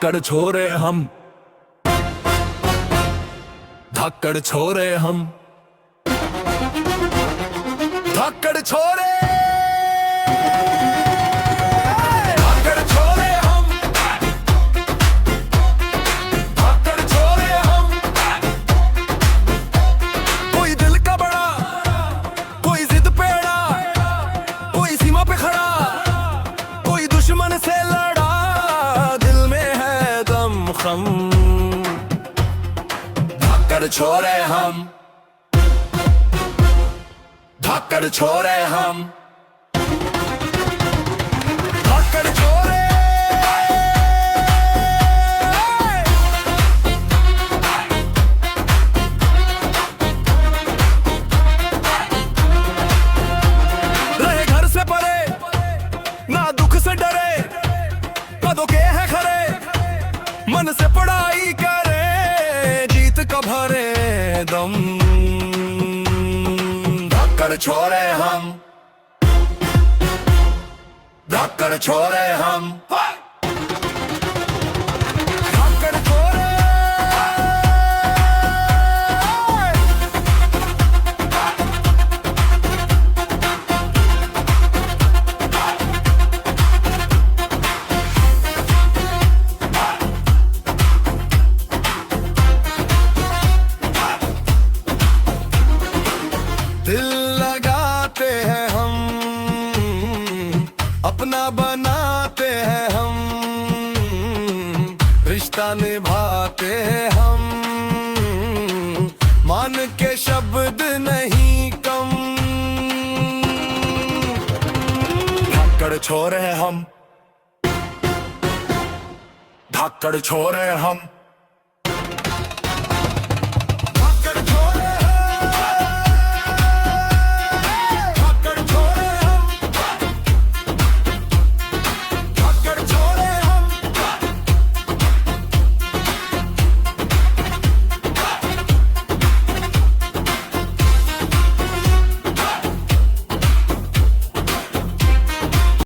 धाकड़ छोरे हम, धाकड़ छोरे हम, धाकड़ छोरे, धाकड़ छोरे हम, धाकड़ छोरे हम। कोई दिल का बड़ा, कोई जिद पे अड़ा, कोई सीमा पे खड़ा, कोई दुश्मन से लड़ा, दिल में है दम खम। धाकड़ छोरे हम, धाकड़ छोरे हम, धाकड़ छोरे। रहे घर से परे, ना दुख से डरे, कदों के है खरे, मन से पढ़ाई करे, जीत का भरे दम। धाकड़ छोरे हम, धाकड़ छोरे हम, धाकड़ छोरे। दिल लगाते हैं हम, अपना बनाते हैं हम, रिश्ता निभाते हैं हम, मान के शब्द नहीं कम। धाकड़ छोरे हम, धाकड़ छोरे हम।